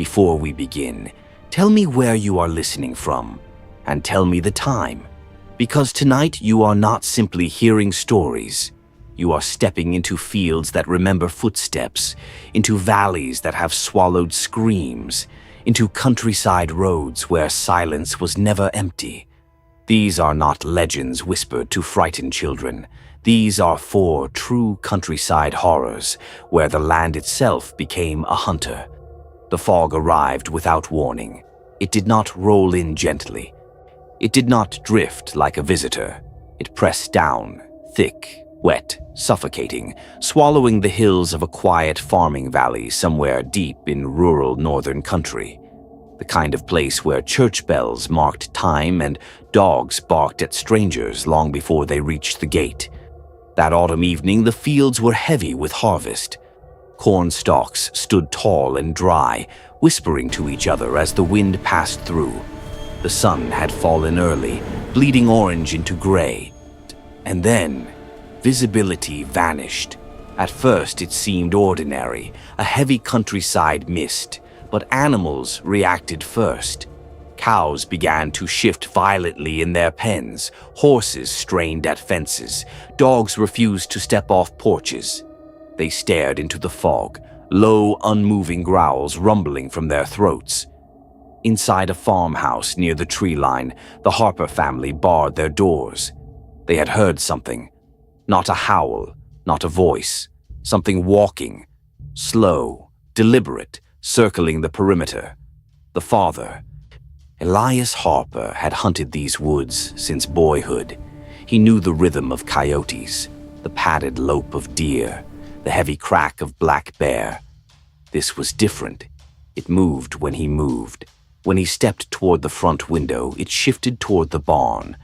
before we begin, tell me where you are listening from, and tell me the time. Because tonight you are not simply hearing stories. You are stepping into fields that remember footsteps, into valleys that have swallowed screams, into countryside roads where silence was never empty. These are not legends whispered to frighten children. These are 4 true countryside horrors where the land itself became a hunter. The fog arrived without warning. It did not roll in gently. It did not drift like a visitor. It pressed down, thick, wet, suffocating, swallowing the hills of a quiet farming valley somewhere deep in rural northern country. The kind of place where church bells marked time and dogs barked at strangers long before they reached the gate. That autumn evening, the fields were heavy with harvest. Corn stalks stood tall and dry, whispering to each other as the wind passed through. The sun had fallen early, bleeding orange into gray. And then, visibility vanished. At first, it seemed ordinary, a heavy countryside mist, but animals reacted first. Cows began to shift violently in their pens, horses strained at fences, dogs refused to step off porches. They stared into the fog, low, unmoving growls rumbling from their throats. Inside a farmhouse near the tree line, the Harper family barred their doors. They had heard something. Not a howl, not a voice. Something walking, slow, deliberate, circling the perimeter. The father, Elias Harper, had hunted these woods since boyhood. He knew the rhythm of coyotes, the padded lope of deer, the heavy crack of black bear. This was different. It moved when he moved. When he stepped toward the front window, it shifted toward the barn.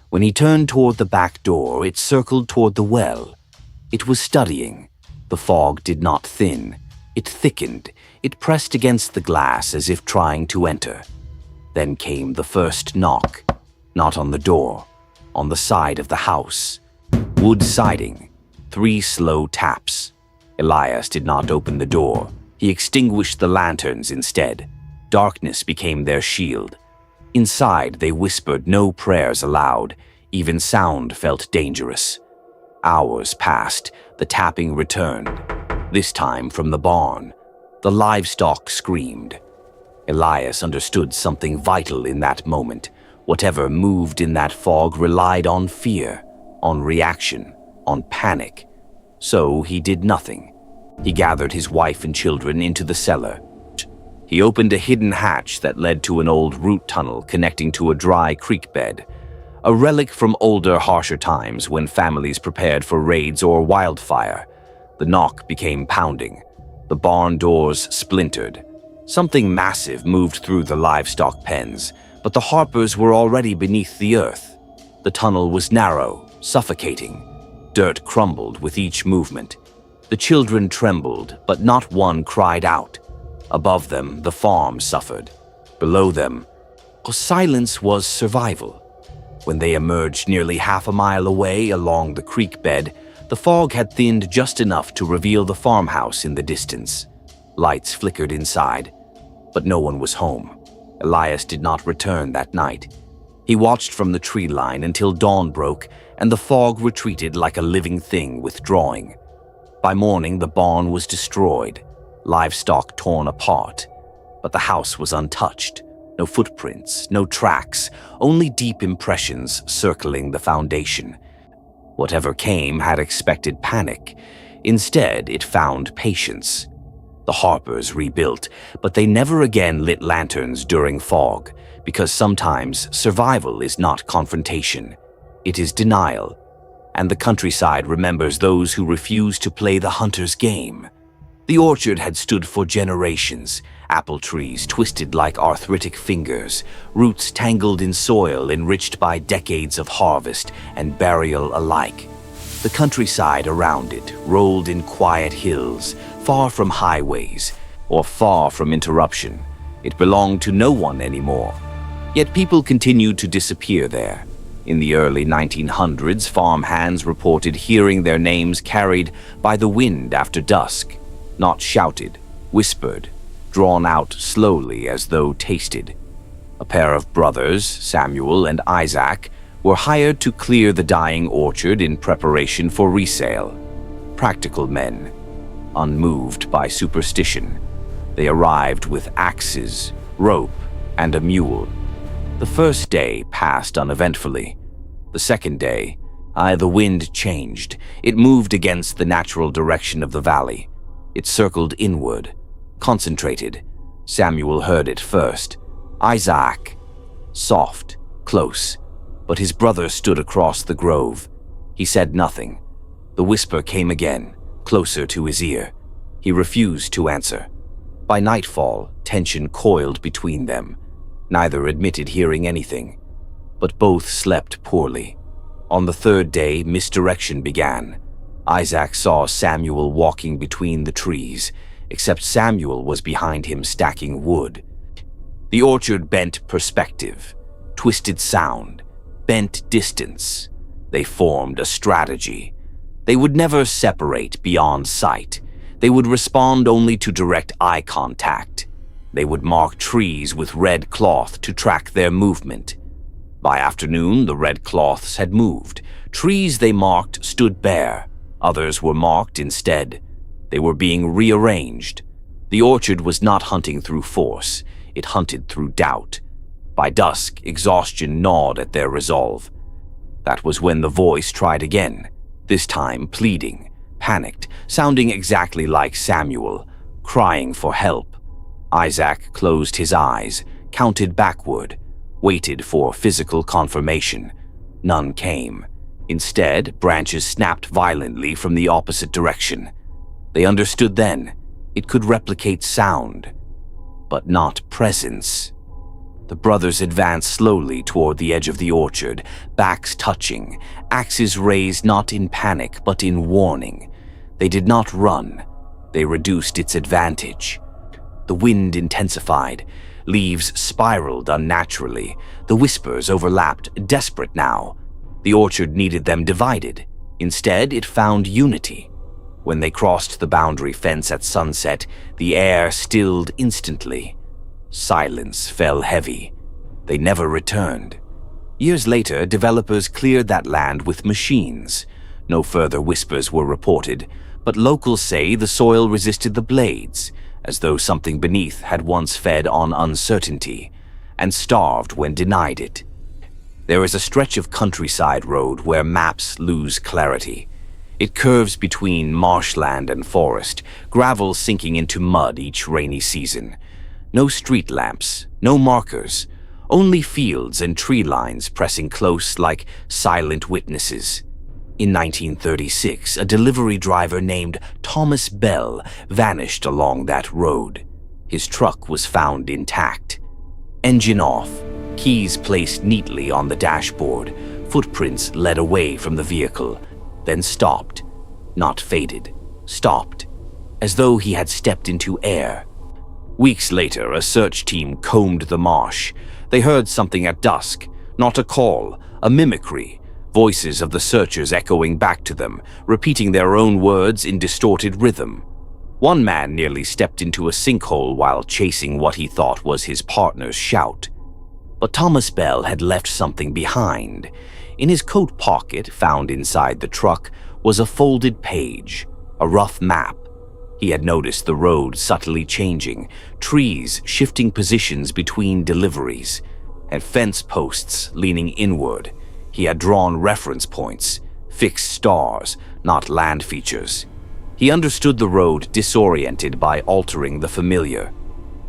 When he turned toward the back door, it circled toward the well. It was studying. The fog did not thin. It thickened. It pressed against the glass as if trying to enter. Then came the first knock. Not on the door. On the side of the house. Wood siding. 3 slow taps. Elias did not open the door. He extinguished the lanterns instead. Darkness became their shield. Inside, they whispered no prayers aloud. Even sound felt dangerous. Hours passed. The tapping returned. This time from the barn. The livestock screamed. Elias understood something vital in that moment. Whatever moved in that fog relied on fear, on reaction, on panic. So he did nothing. He gathered his wife and children into the cellar. He opened a hidden hatch that led to an old root tunnel connecting to a dry creek bed, a relic from older, harsher times when families prepared for raids or wildfire. The knock became pounding. The barn doors splintered. Something massive moved through the livestock pens, but the Harpers were already beneath the earth. The tunnel was narrow, suffocating. Dirt crumbled with each movement. The children trembled, but not one cried out. Above them, the farm suffered. Below them, silence was survival. When they emerged nearly half a mile away along the creek bed, the fog had thinned just enough to reveal the farmhouse in the distance. Lights flickered inside, but no one was home. Elias did not return that night. He watched from the tree line until dawn broke and the fog retreated like a living thing withdrawing. By morning, the barn was destroyed. Livestock torn apart, but the house was untouched. No footprints, no tracks, only deep impressions circling the foundation. Whatever came had expected panic. Instead, it found patience. The Harpers rebuilt, but they never again lit lanterns during fog, because sometimes survival is not confrontation. It is denial, and the countryside remembers those who refuse to play the hunter's game. The orchard had stood for generations, apple trees twisted like arthritic fingers, roots tangled in soil enriched by decades of harvest and burial alike. The countryside around it rolled in quiet hills, far from highways or far from interruption. It belonged to no one anymore. Yet people continued to disappear there. In the early 1900s, farmhands reported hearing their names carried by the wind after dusk. Not shouted, whispered, drawn out slowly as though tasted. A pair of brothers, Samuel and Isaac, were hired to clear the dying orchard in preparation for resale. Practical men, unmoved by superstition. They arrived with axes, rope, and a mule. The first day passed uneventfully. The second day, the wind changed. It moved against the natural direction of the valley. It circled inward, concentrated. Samuel heard it first. Isaac, soft, close, but his brother stood across the grove. He said nothing. The whisper came again, closer to his ear. He refused to answer. By nightfall, tension coiled between them. Neither admitted hearing anything, but both slept poorly. On the third day, misdirection began. Isaac saw Samuel walking between the trees, except Samuel was behind him stacking wood. The orchard bent perspective, twisted sound, bent distance. They formed a strategy. They would never separate beyond sight. They would respond only to direct eye contact. They would mark trees with red cloth to track their movement. By afternoon, the red cloths had moved. Trees they marked stood bare. Others were marked instead. They were being rearranged. The orchard was not hunting through force. It hunted through doubt. By dusk, exhaustion gnawed at their resolve. That was when the voice tried again, this time pleading, panicked, sounding exactly like Samuel, crying for help. Isaac closed his eyes, counted backward, waited for physical confirmation. None came. Instead, branches snapped violently from the opposite direction. They understood then. It could replicate sound, but not presence. The brothers advanced slowly toward the edge of the orchard, backs touching, axes raised not in panic but in warning. They did not run. They reduced its advantage. The wind intensified. Leaves spiraled unnaturally. The whispers overlapped, desperate now. The orchard needed them divided. Instead, it found unity. When they crossed the boundary fence at sunset, the air stilled instantly. Silence fell heavy. They never returned. Years later, developers cleared that land with machines. No further whispers were reported, but locals say the soil resisted the blades, as though something beneath had once fed on uncertainty, and starved when denied it. There is a stretch of countryside road where maps lose clarity. It curves between marshland and forest, gravel sinking into mud each rainy season. No street lamps, no markers, only fields and tree lines pressing close like silent witnesses. In 1936, a delivery driver named Thomas Bell vanished along that road. His truck was found intact. Engine off, keys placed neatly on the dashboard, footprints led away from the vehicle, then stopped. Not faded, stopped, as though he had stepped into air. Weeks later, a search team combed the marsh. They heard something at dusk, not a call, a mimicry, voices of the searchers echoing back to them, repeating their own words in distorted rhythm. One man nearly stepped into a sinkhole while chasing what he thought was his partner's shout. But Thomas Bell had left something behind. In his coat pocket, found inside the truck, was a folded page, a rough map. He had noticed the road subtly changing, trees shifting positions between deliveries, and fence posts leaning inward. He had drawn reference points, fixed stars, not land features. He understood the road disoriented by altering the familiar.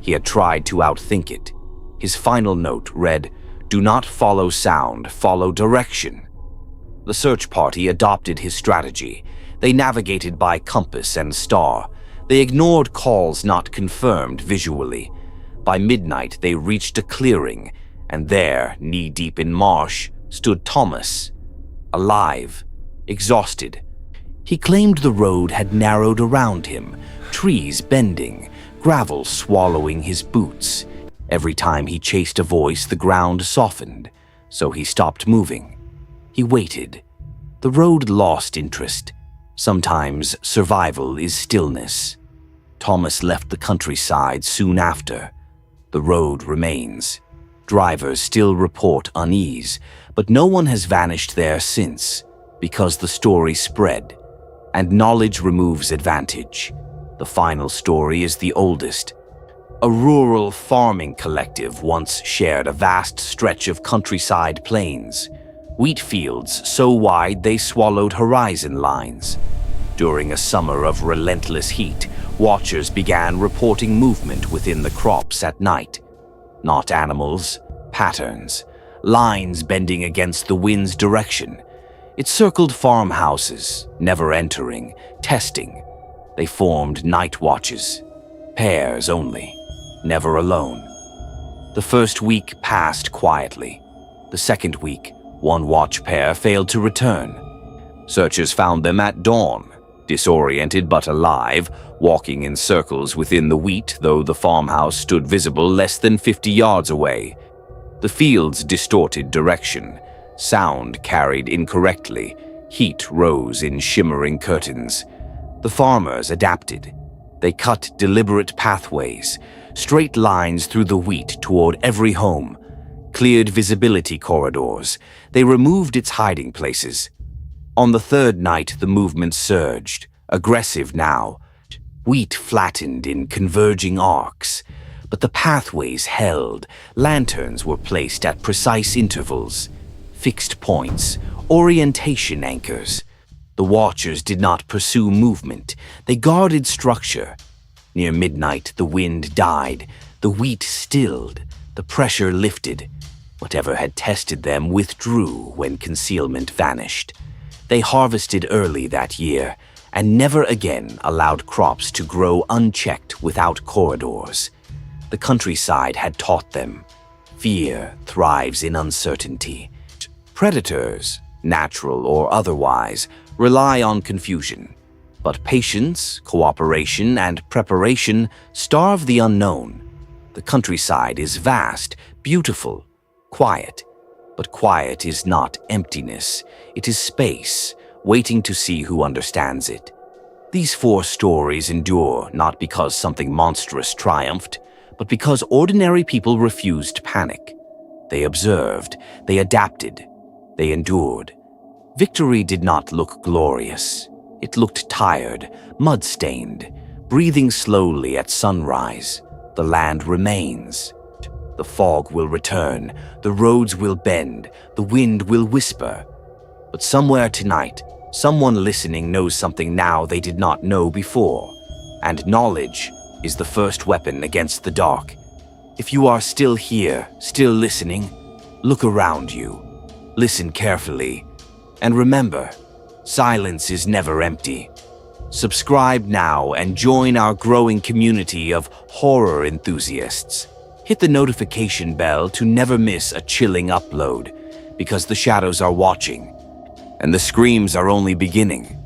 He had tried to outthink it. His final note read, "Do not follow sound, follow direction." The search party adopted his strategy. They navigated by compass and star. They ignored calls not confirmed visually. By midnight, they reached a clearing, and there, knee-deep in marsh, stood Thomas, alive, exhausted. He claimed the road had narrowed around him, trees bending, gravel swallowing his boots. Every time he chased a voice, the ground softened, so he stopped moving. He waited. The road lost interest. Sometimes survival is stillness. Thomas left the countryside soon after. The road remains. Drivers still report unease, but no one has vanished there since, because the story spread, and knowledge removes advantage. The final story is the oldest. A rural farming collective once shared a vast stretch of countryside plains, wheat fields so wide they swallowed horizon lines. During a summer of relentless heat, watchers began reporting movement within the crops at night. Not animals, patterns, lines bending against the wind's direction. It circled farmhouses, never entering, testing. They formed night watches, pairs only, never alone. The first week passed quietly. The second week, one watch pair failed to return. Searchers found them at dawn, disoriented but alive, walking in circles within the wheat, though the farmhouse stood visible less than 50 yards away. The fields distorted direction. Sound carried incorrectly. Heat rose in shimmering curtains. The farmers adapted. They cut deliberate pathways, straight lines through the wheat toward every home, cleared visibility corridors. They removed its hiding places. On the third night, the movement surged, aggressive now. Wheat flattened in converging arcs, but the pathways held. Lanterns were placed at precise intervals, fixed points, orientation anchors. The watchers did not pursue movement. They guarded structure. Near midnight, the wind died. The wheat stilled. The pressure lifted. Whatever had tested them withdrew when concealment vanished. They harvested early that year and never again allowed crops to grow unchecked without corridors. The countryside had taught them. Fear thrives in uncertainty. Predators, natural or otherwise, rely on confusion. But patience, cooperation, and preparation starve the unknown. The countryside is vast, beautiful, quiet. But quiet is not emptiness. It is space, waiting to see who understands it. These 4 stories endure not because something monstrous triumphed, but because ordinary people refused panic. They observed, they adapted, they endured. Victory did not look glorious. It looked tired, mud-stained, breathing slowly at sunrise. The land remains. The fog will return, the roads will bend, the wind will whisper. But somewhere tonight, someone listening knows something now they did not know before. And knowledge is the first weapon against the dark. If you are still here, still listening, look around you. Listen carefully. And remember, silence is never empty. Subscribe now and join our growing community of horror enthusiasts. Hit the notification bell to never miss a chilling upload, because the shadows are watching, and the screams are only beginning.